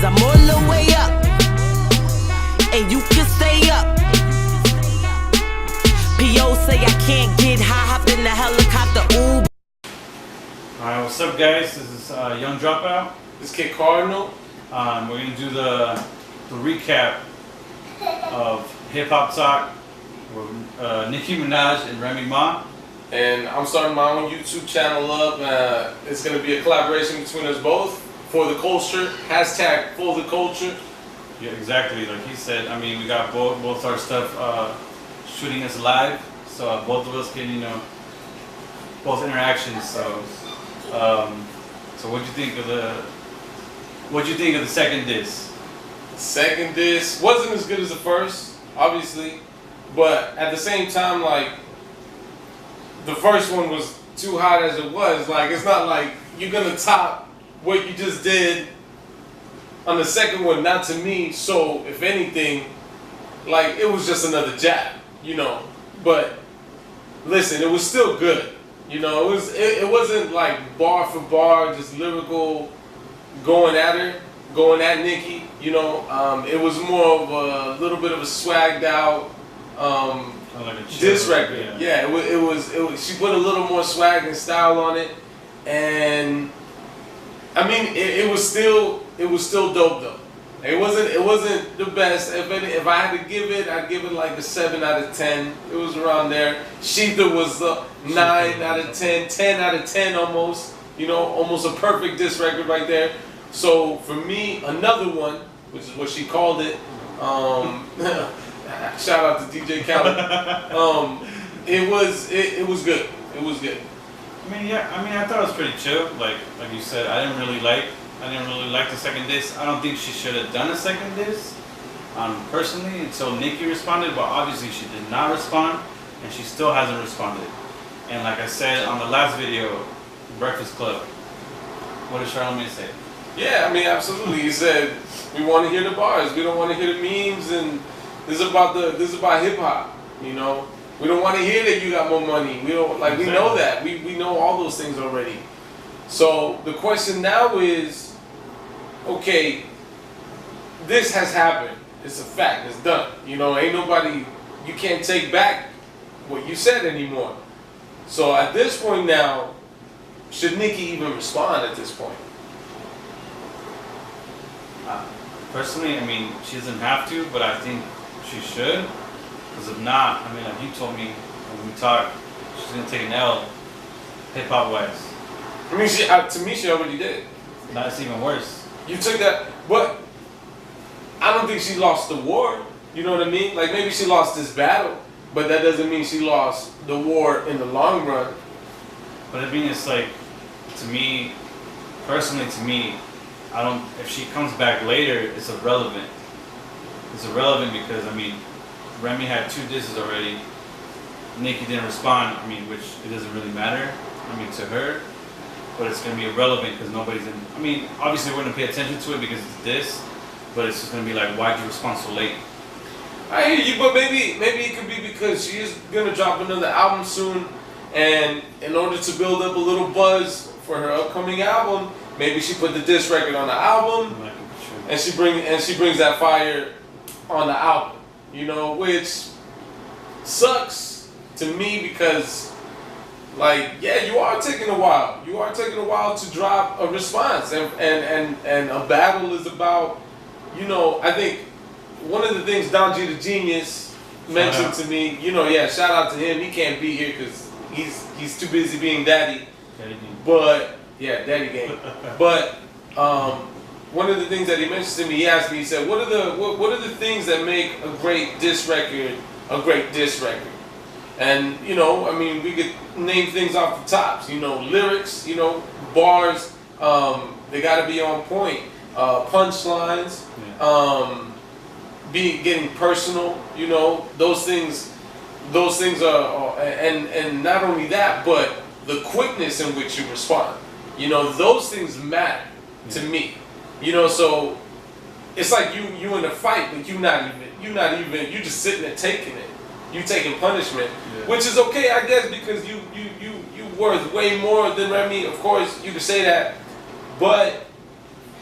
cause I'm on the way up, and you can stay up. P.O. say I can't get high, hop in the helicopter, ooh. Alright, what's up guys? This is Young Dropout. This is Kid Cardinal. We're gonna do the recap of Hip Hop Talk with Nicki Minaj and Remy Ma. And I'm starting my own YouTube channel up. It's going to be a collaboration between us both for the culture. Hashtag for the culture. Yeah, exactly. Like he said, I mean, we got both our stuff shooting us live, so both of us can, you know, both interactions. So, so what'd you think of the second disc? The second disc wasn't as good as the first, obviously, but at the same time, like, the first one was too hot as it was. Like, it's not like you're gonna top what you just did on the second one, not to me. So if anything, like, it was just another jab, you know. But listen, it was still good, you know. It wasn't like bar for bar, just lyrical, going at her, going at Nicki, you know. It was more of a little bit of a swagged out Like a diss record. Yeah, it was. She put a little more swag and style on it, and I mean, it was still dope though. It wasn't the best. If I had to give it, I'd give it like a 7 out of 10. It was around there. Sheetha was a 9 out of 10, 10 out of 10 almost. You know, almost a perfect diss record right there. So for me, another one, which is what she called it. Shout out to DJ Khaled. It was good. It was good. I thought it was pretty chill. Like you said, I didn't really like the second disc. I don't think she should have done a second disc, personally, until Nicki responded. But obviously, she did not respond, and she still hasn't responded. And like I said on the last video, Breakfast Club, what did Charlamagne say? Yeah, I mean, absolutely. He said we want to hear the bars. We don't want to hear the memes, and this is about hip hop. You know, we don't want to hear that you got more money. We don't like. Exactly. We know that. We know all those things already. So the question now is, okay, this has happened. It's a fact. It's done. You know, ain't nobody. You can't take back what you said anymore. So at this point now, should Nicki even respond at this point? Personally, I mean, she doesn't have to, but I think she should. Because if not, I mean, like you told me when we talked, she's gonna take an L, hip hop wise. I mean, to me, she already did. That's even worse. You took that, but I don't think she lost the war. You know what I mean? Like, maybe she lost this battle, but that doesn't mean she lost the war in the long run. But I mean, it's like, to me, personally, if she comes back later, it's irrelevant. It's irrelevant because, I mean, Remy had 2 disses already. Nicki didn't respond, I mean, which it doesn't really matter, I mean, to her. But it's going to be irrelevant because nobody's in... I mean, obviously we're going to pay attention to it because it's this, but it's just going to be like, why'd you respond so late? I hear you, but maybe it could be because she is going to drop another album soon, and in order to build up a little buzz for her upcoming album, maybe she put the diss record on the album, and she brings that fire on the album, you know, which sucks to me because, like, yeah, you are taking a while. You are taking a while to drop a response, and a battle is about, you know, I think one of the things Don G the Genius mentioned to me, you know, yeah, shout out to him. He can't be here because he's too busy being daddy. But yeah, daddy game. But one of the things that he mentioned to me, he asked me, he said, what are the things that make a great diss record a great diss record? And, you know, I mean, we could name things off the tops, you know, lyrics, you know, bars, they gotta be on point, punchlines, getting personal, you know, those things are, and not only that, but the quickness in which you respond. You know, those things matter to me. You know, so it's like you in a fight, but you're just sitting there taking it. You taking punishment, which is okay, I guess, because you worth way more than Remy. Of course, you could say that, but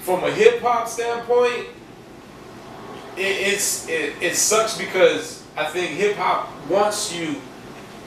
from a hip hop standpoint, it sucks because I think hip hop wants you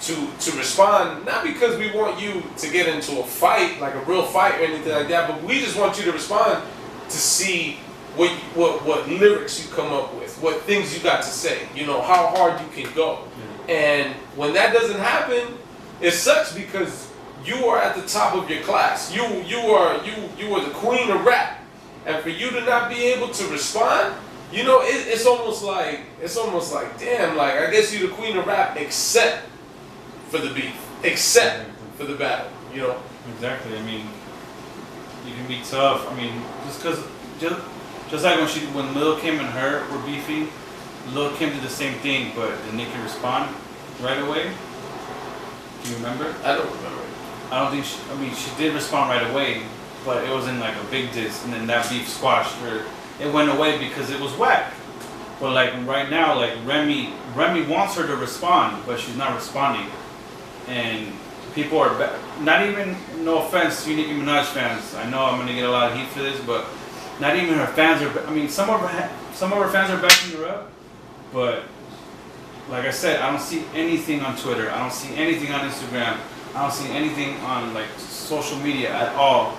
to respond, not because we want you to get into a fight, like a real fight or anything like that, but we just want you to respond to see what lyrics you come up with, what things you got to say, you know, how hard you can go. And when that doesn't happen, it sucks because you are at the top of your class. You are the queen of rap, and for you to not be able to respond, you know, it's almost like damn, like I guess you're the queen of rap except for the beef, except for the battle, you know. Exactly. I mean, you can be tough. I mean, just like when Lil Kim and her were beefing, Lil Kim did the same thing, but did Nicki respond right away? Do you remember? I don't remember. I don't think she did respond right away, but it wasn't like a big diss, and then that beef squashed her. It went away because it was whack. But like right now, like Remy wants her to respond, but she's not responding, and people are not even, no offense to you Nicki Minaj fans. I know I'm gonna get a lot of heat for this, but not even her fans are. I mean, some of her fans are backing her up, but like I said, I don't see anything on Twitter. I don't see anything on Instagram. I don't see anything on like social media at all.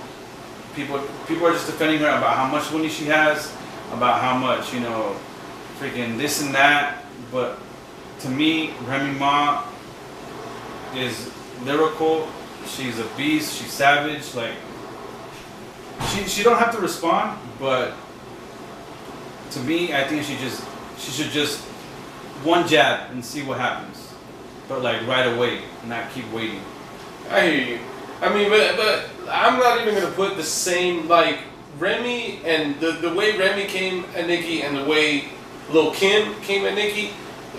People are just defending her about how much money she has, about how much, you know, freaking this and that. But to me, Remy Ma is lyrical. She's a beast. She's savage. Like she don't have to respond, but to me, I think she should just one jab and see what happens, but like right away, not keep waiting. I hear you. I mean, but I'm not even gonna put the same, like Remy and the way Remy came at Nicki and the way Lil Kim came at Nicki,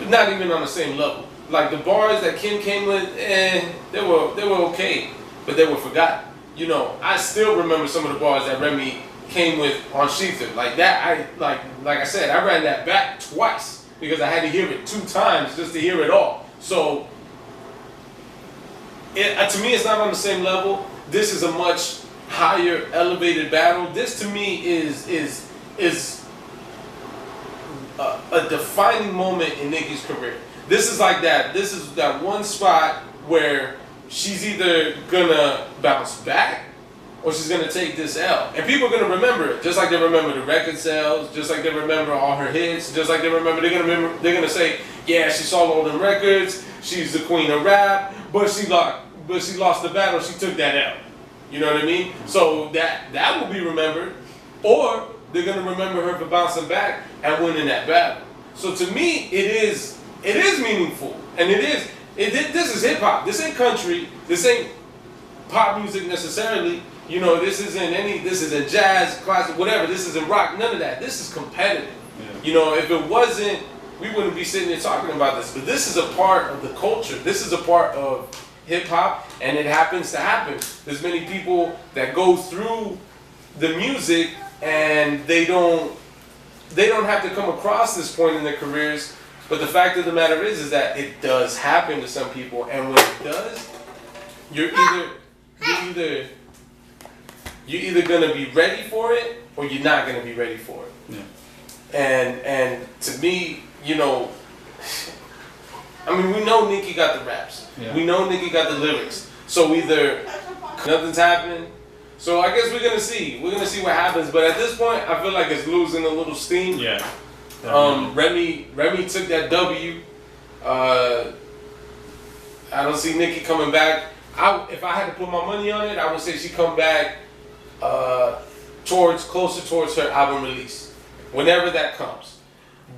not even on the same level. Like the bars that Kim came with, they were okay, but they were forgotten. You know, I still remember some of the bars that Remy came with on Sheether. Like that, like I said, I ran that back twice because I had to hear it 2 times just to hear it all. So to me, it's not on the same level. This is a much higher, elevated battle. This to me is a defining moment in Nicki's career. This is like that. This is that one spot where she's either gonna bounce back or she's gonna take this L, and people are gonna remember it, just like they remember the record sales, just like they remember all her hits, just like they're gonna say, yeah, she sold all them records, she's the queen of rap, but she lost the battle, she took that L. You know what I mean? So that will be remembered, or they're gonna remember her for bouncing back and winning that battle. So to me, it is meaningful, and this is hip hop. This ain't country. This ain't pop music necessarily. You know, this isn't jazz, classic, whatever. This isn't rock. None of that. This is competitive. Yeah. You know, if it wasn't, we wouldn't be sitting here talking about this. But this is a part of the culture. This is a part of hip hop, and it happens to happen. There's many people that go through the music and they don't have to come across this point in their careers. But the fact of the matter is that it does happen to some people, and when it does, you're either gonna be ready for it or you're not gonna be ready for it. Yeah. And to me, you know, I mean, we know Nicki got the raps. Yeah. We know Nicki got the lyrics. So either nothing's happening. So I guess we're gonna see. We're gonna see what happens. But at this point, I feel like it's losing a little steam. Yeah. Remy took that W. I don't see Nicki coming back. If I had to put my money on it, I would say she come back closer towards her album release, whenever that comes.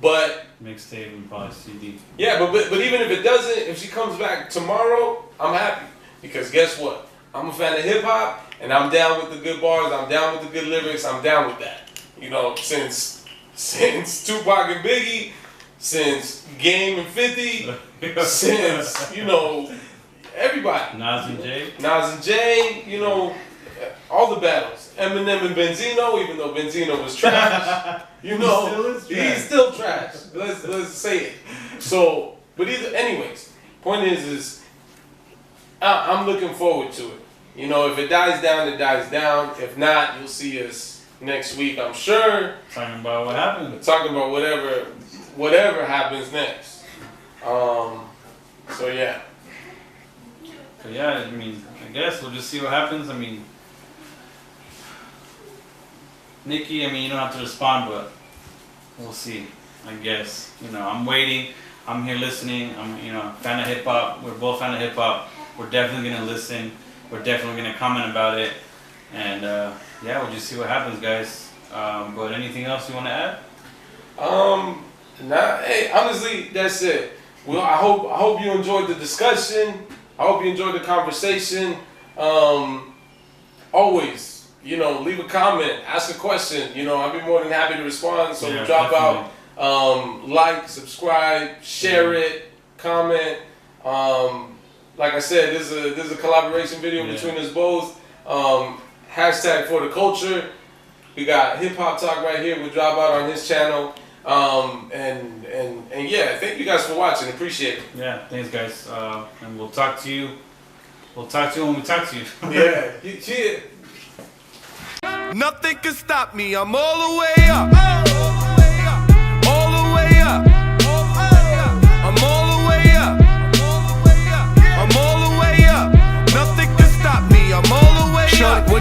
But mixtape and probably CD. Yeah, but even if it doesn't, if she comes back tomorrow, I'm happy, because guess what? I'm a fan of hip hop, and I'm down with the good bars. I'm down with the good lyrics. I'm down with that. You know, since Tupac and Biggie, since Game and 50, since, you know, everybody. Nas and Jay, you know, all the battles. Eminem and Benzino, even though Benzino was trash, you know, he's still trash. Let's say it. So, but anyways, point is I'm looking forward to it. You know, if it dies down, it dies down. If not, you'll see us next week, I'm sure. Talking about what happened. Talking about whatever happens next. So yeah. But yeah, I mean, I guess we'll just see what happens. I mean, Nicki, I mean, you don't have to respond, but we'll see. I guess, you know, I'm waiting. I'm here listening. I'm, you know, fan of hip hop. We're both fan of hip hop. We're definitely gonna listen. We're definitely gonna comment about it. And yeah, we'll just see what happens, guys. But anything else you want to add? Nah. Hey, honestly, that's it. Well, I hope you enjoyed the discussion. I hope you enjoyed the conversation. Always, you know, leave a comment, ask a question. You know, I'd be more than happy to respond. So Yeah, drop definitely. out, like, subscribe, share it, comment. Like I said, this is a collaboration video between us both. Hashtag for the culture. We got hip hop talk right here. We'll drop out on his channel. And yeah, thank you guys for watching. Appreciate it. Yeah, thanks, guys. And we'll talk to you. We'll talk to you when we talk to you. Yeah. Nothing can stop me, I'm all the way up.